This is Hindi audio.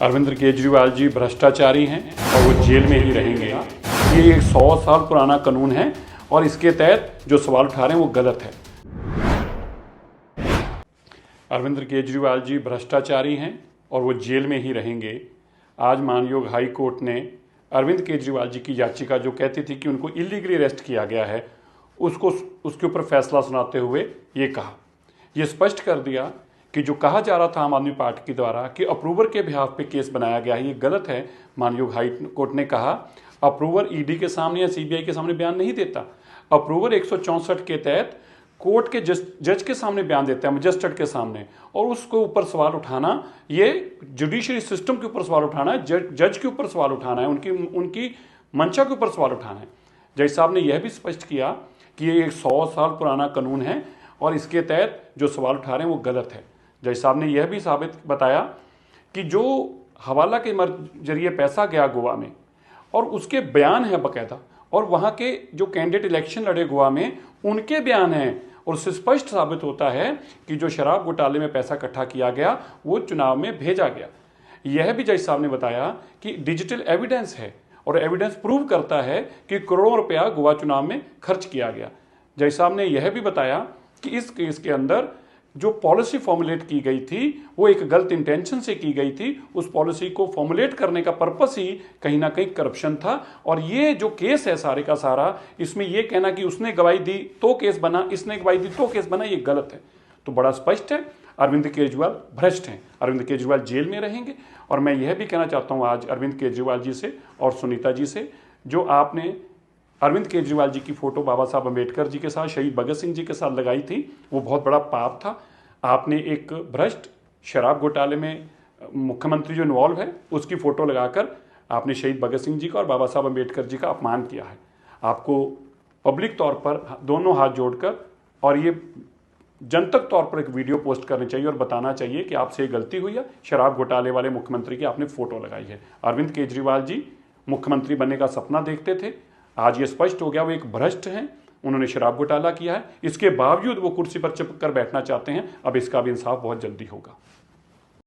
अरविंद केजरीवाल जी भ्रष्टाचारी हैं और वो जेल में ही रहेंगे। ये एक 100 साल पुराना कानून है और इसके तहत जो सवाल उठा रहे हैं वो गलत है। अरविंद केजरीवाल जी भ्रष्टाचारी हैं और वो जेल में ही रहेंगे। आज मानयोग हाई कोर्ट ने अरविंद केजरीवाल जी की याचिका जो कहती थी कि उनको इलीगली अरेस्ट किया गया है, उसके ऊपर फैसला सुनाते हुए ये स्पष्ट कर दिया कि जो कहा जा रहा था आम आदमी पार्टी के द्वारा कि अप्रूवर के बिहाफ पे केस बनाया गया है, ये गलत है। मानयोग हाई कोर्ट ने कहा अप्रूवर ईडी के सामने या सीबीआई के सामने बयान नहीं देता। अप्रूवर 164 के तहत कोर्ट के जज के सामने बयान देता है, मजिस्ट्रेट के सामने, और उसको ऊपर सवाल उठाना, ये जुडिशरी सिस्टम के ऊपर सवाल उठाना है, जज के ऊपर सवाल उठाना है, उनकी मंशा के ऊपर सवाल उठाना है। जज साहब ने यह भी स्पष्ट किया कि ये एक 100 साल पुराना कानून है और इसके तहत जो सवाल उठा रहे हैं वो गलत है। जज साहब ने यह भी बताया कि जो हवाला के जरिए पैसा गया गोवा में और उसके बयान है बाकायदा, और वहाँ के जो कैंडिडेट इलेक्शन लड़े गोवा में उनके बयान हैं, और उससे स्पष्ट साबित होता है कि जो शराब घोटाले में पैसा इकट्ठा किया गया वो चुनाव में भेजा गया। यह भी जज साहब ने बताया कि डिजिटल एविडेंस है और एविडेंस प्रूव करता है कि करोड़ों रुपया गोवा चुनाव में खर्च किया गया। जज साहब ने यह भी बताया कि इस केस के अंदर जो पॉलिसी फॉर्मुलेट की गई थी वो एक गलत इंटेंशन से की गई थी। उस पॉलिसी को फॉर्मुलेट करने का पर्पस ही कहीं ना कहीं करप्शन था, और ये जो केस है सारे का सारा, इसमें ये कहना कि उसने गवाही दी तो केस बना, इसने गवाही दी तो केस बना, ये गलत है। तो बड़ा स्पष्ट है, अरविंद केजरीवाल भ्रष्ट हैं, अरविंद केजरीवाल जेल में रहेंगे। और मैं यह भी कहना चाहता हूँ आज अरविंद केजरीवाल जी से और सुनीता जी से, जो आपने अरविंद केजरीवाल जी की फोटो बाबा साहब अम्बेडकर जी के साथ, शहीद भगत सिंह जी के साथ लगाई थी, वो बहुत बड़ा पाप था। आपने एक भ्रष्ट शराब घोटाले में मुख्यमंत्री जो इन्वॉल्व है उसकी फोटो लगाकर आपने शहीद भगत सिंह जी का और बाबा साहब अम्बेडकर जी का अपमान किया है। आपको पब्लिक तौर पर दोनों हाथ जोड़कर और ये जनतक तौर पर एक वीडियो पोस्ट करनी चाहिए और बताना चाहिए कि आपसे गलती हुई है, शराब घोटाले वाले मुख्यमंत्री की आपने फोटो लगाई है। अरविंद केजरीवाल जी मुख्यमंत्री बनने का सपना देखते थे, आज ये स्पष्ट हो गया वो एक भ्रष्ट हैं, उन्होंने शराब घोटाला किया है, इसके बावजूद वो कुर्सी पर चिपक कर बैठना चाहते हैं। अब इसका भी इंसाफ बहुत जल्दी होगा।